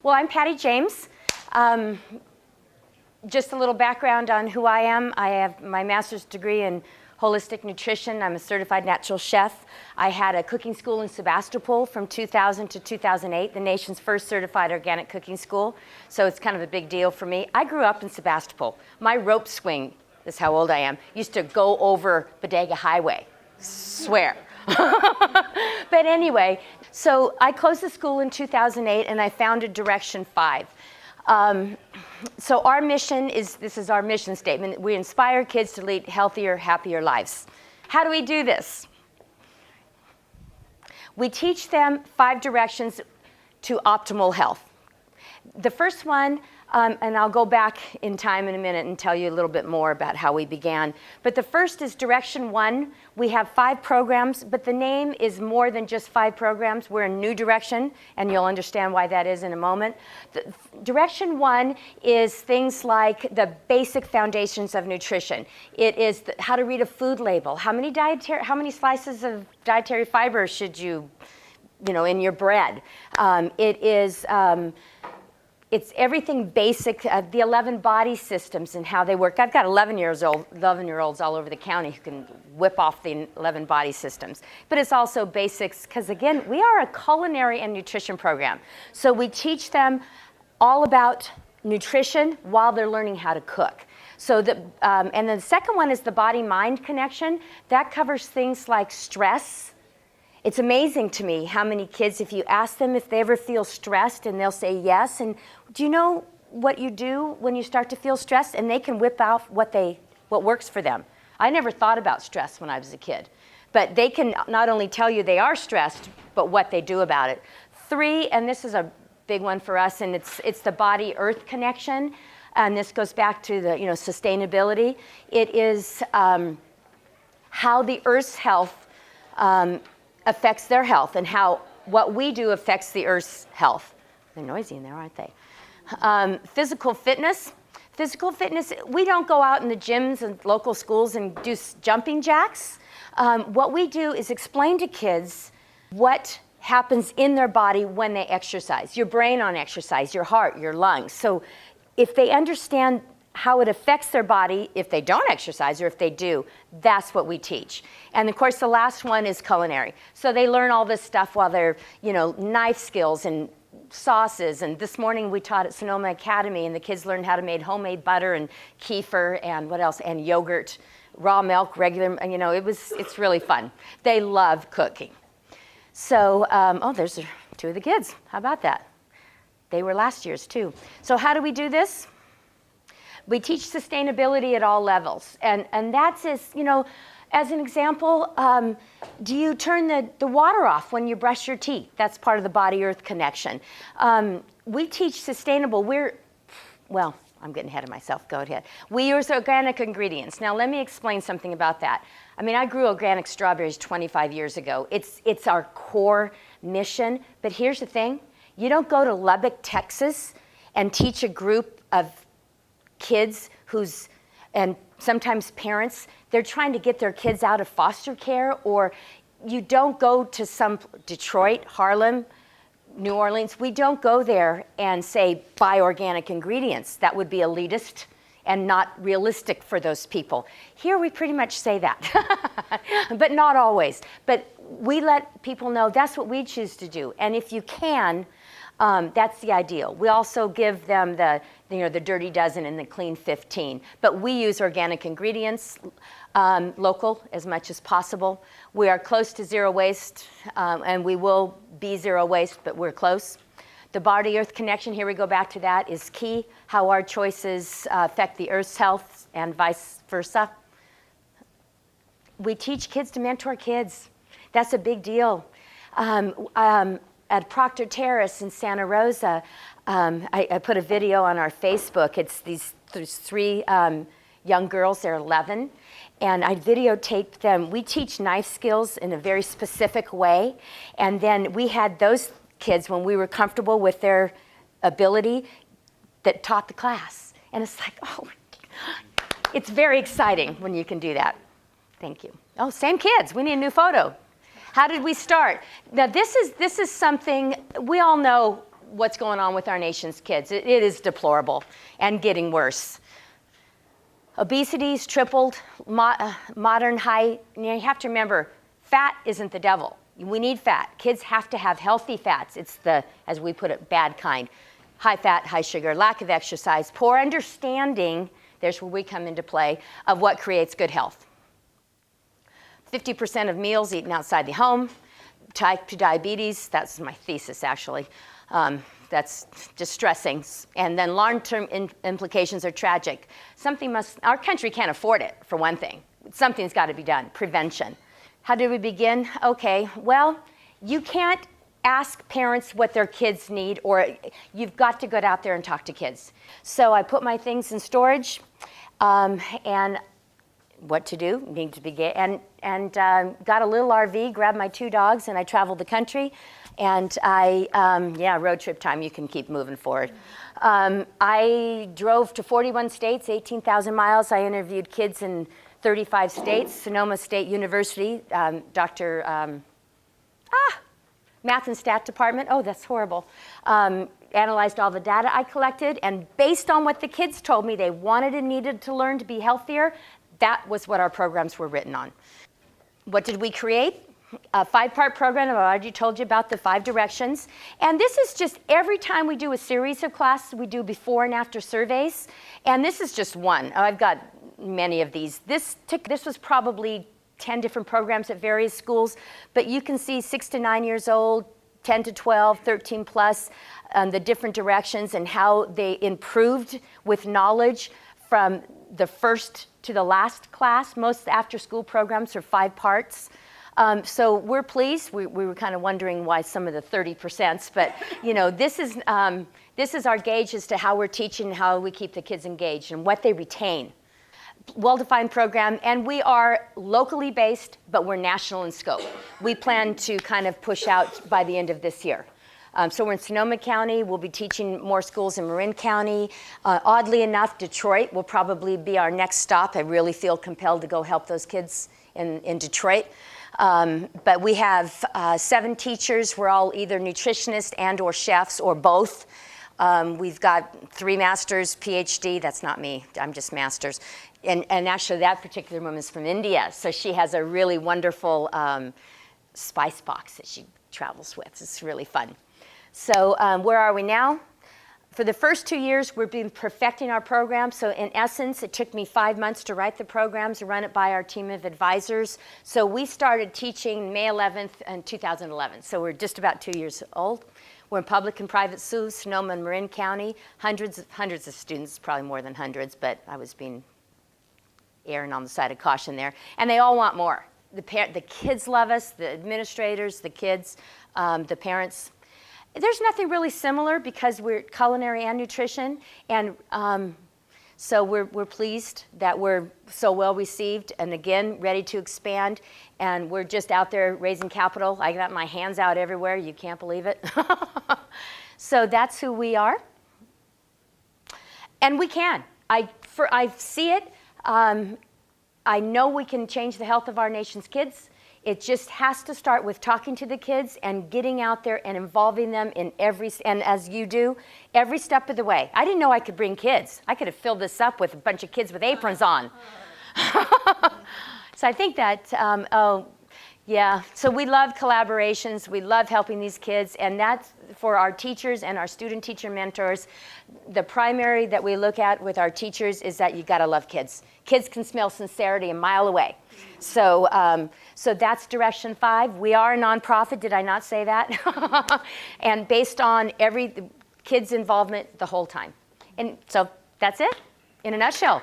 Well, I'm Patty James. Just a little background on who I am. I have my master's degree in holistic nutrition. I'm a certified natural chef. I had a cooking school in Sebastopol from 2000 to 2008, the nation's first certified organic cooking school. So it's kind of a big deal for me. I grew up in Sebastopol. My rope swing, this is how old I am, used to go over Bodega Highway. Swear. But anyway, so I closed the school in 2008 and I founded DirectionFive. So our mission is, this is our mission statement, we inspire kids to lead healthier, happier lives. How do we do this? We teach them 5 directions to optimal health. The first one, and I'll go back in time in a minute and tell you a little bit more about how we began. But the first is Direction 1. We have 5 programs, but the name is more than just 5 programs. We're a new direction, and you'll understand why that is in a moment. Direction 1 is things like the basic foundations of nutrition. It is how to read a food label. How many slices of dietary fiber should you in your bread? It's everything basic, the 11 body systems and how they work. I've got 11-year-olds all over the county who can whip off the 11 body systems. But it's also basics, because again, we are a culinary and nutrition program. So we teach them all about nutrition while they're learning how to cook. So and then the second one is the body-mind connection. That covers things like stress. It's amazing to me how many kids, if you ask them if they ever feel stressed, and they'll say yes, and do you know what you do when you start to feel stressed? And they can whip out what works for them. I never thought about stress when I was a kid, but they can not only tell you they are stressed, but what they do about it. 3, and this is a big one for us, and it's the body-earth connection, and this goes back to the sustainability. It is how the Earth's health affects their health, and how what we do affects the Earth's health. They're noisy in there, aren't they? Physical fitness. Physical fitness, we don't go out in the gyms and local schools and do jumping jacks. What we do is explain to kids what happens in their body when they exercise. Your brain on exercise, your heart, your lungs. So if they understand how it affects their body if they don't exercise, or if they do, that's what we teach. And of course the last one is culinary. So they learn all this stuff while they're, knife skills and sauces. And this morning we taught at Sonoma Academy, and the kids learned how to make homemade butter and kefir and what else, and yogurt, raw milk, regular, it's really fun. They love cooking. So, there's 2 of the kids. How about that? They were last year's too. So how do we do this? We teach sustainability at all levels, and that's as an example, do you turn the water off when you brush your teeth? That's part of the body-earth connection. We teach sustainable. I'm getting ahead of myself. Go ahead. We use organic ingredients. Now let me explain something about that. I grew organic strawberries 25 years ago. It's our core mission. But here's the thing: you don't go to Lubbock, Texas, and teach a group of kids and sometimes parents, they're trying to get their kids out of foster care, or you don't go to some Detroit, Harlem, New Orleans. We don't go there and say, buy organic ingredients. That would be elitist and not realistic for those people. Here we pretty much say that, but not always. But we let people know that's what we choose to do. And if you can, that's the ideal. We also give them the Dirty Dozen and the Clean 15. But we use organic ingredients, local as much as possible. We are close to zero waste, and we will be zero waste, but we're close. The body-earth connection, here we go back to that, is key. How our choices affect the Earth's health and vice versa. We teach kids to mentor kids. That's a big deal. At Proctor Terrace in Santa Rosa, I put a video on our Facebook. It's these 3 young girls, they're 11, and I videotaped them. We teach knife skills in a very specific way, and then we had those kids, when we were comfortable with their ability, that taught the class. And it's like, it's very exciting when you can do that. Thank you. Oh, same kids. We need a new photo. How did we start? Now this is something we all know what's going on with our nation's kids. It is deplorable and getting worse. Obesity's tripled, modern high, you have to remember, fat isn't the devil. We need fat. Kids have to have healthy fats. It's the, as we put it, bad kind. High fat, high sugar, lack of exercise, poor understanding, there's where we come into play, of what creates good health. 50% of meals eaten outside the home. Type 2 diabetes, that's my thesis actually. That's distressing. And then long-term implications are tragic. Our country can't afford it, for one thing. Something's got to be done, prevention. How do we begin? Okay, well, you can't ask parents what their kids need, or you've got to get out there and talk to kids. So I put my things in storage, and what to do, need to begin, and got a little RV, grabbed my 2 dogs, and I traveled the country, and yeah, road trip time, you can keep moving forward. I drove to 41 states, 18,000 miles. I interviewed kids in 35 states, Sonoma State University, Math and Stat Department, oh, that's horrible. Analyzed all the data I collected, and based on what the kids told me they wanted and needed to learn to be healthier, that was what our programs were written on. What did we create? A 5-part program. I've already told you about the 5 directions. And this is just every time we do a series of classes, we do before and after surveys. And this is just one. I've got many of these. This was probably 10 different programs at various schools, but you can see 6 to 9 years old, 10 to 12, 13 plus, the different directions and how they improved with knowledge from the first to the last class. Most after-school programs are 5 parts. So we're pleased. We were kind of wondering why some of the 30%, but you know, this is our gauge as to how we're teaching, how we keep the kids engaged and what they retain. Well-defined program, and we are locally based, but we're national in scope. We plan to kind of push out by the end of this year. So we're in Sonoma County. We'll be teaching more schools in Marin County. Oddly enough, Detroit will probably be our next stop. I really feel compelled to go help those kids in Detroit. But we have 7 teachers. We're all either nutritionists and or chefs or both. We've got 3 masters, PhD. That's not me. I'm just masters. And actually, that particular woman is from India. So she has a really wonderful spice box that she travels with. It's really fun. So where are we now? For the first 2 years, we've been perfecting our program. So in essence, it took me 5 months to write the programs and run it by our team of advisors. So we started teaching May 11th in 2011. So we're just about 2 years old. We're in public and private schools, Sonoma and Marin County. Hundreds of students, probably more than hundreds, but I was erring on the side of caution there. And they all want more. The kids love us, the administrators, the kids, the parents. There's nothing really similar because we're culinary and nutrition, and so we're pleased that we're so well received, and again, ready to expand, and we're just out there raising capital. I got my hands out everywhere. You can't believe it. So that's who we are, and we can. I see it. I know we can change the health of our nation's kids. It just has to start with talking to the kids and getting out there and involving them in and as you do, every step of the way. I didn't know I could bring kids. I could have filled this up with a bunch of kids with aprons on. So I think that, yeah, so we love collaborations. We love helping these kids, and that's for our teachers and our student teacher mentors. The primary that we look at with our teachers is that you gotta love kids. Kids can smell sincerity a mile away. So, so that's DirectionFive. We are a nonprofit, did I not say that? And based on every kids' involvement the whole time. And so that's it in a nutshell.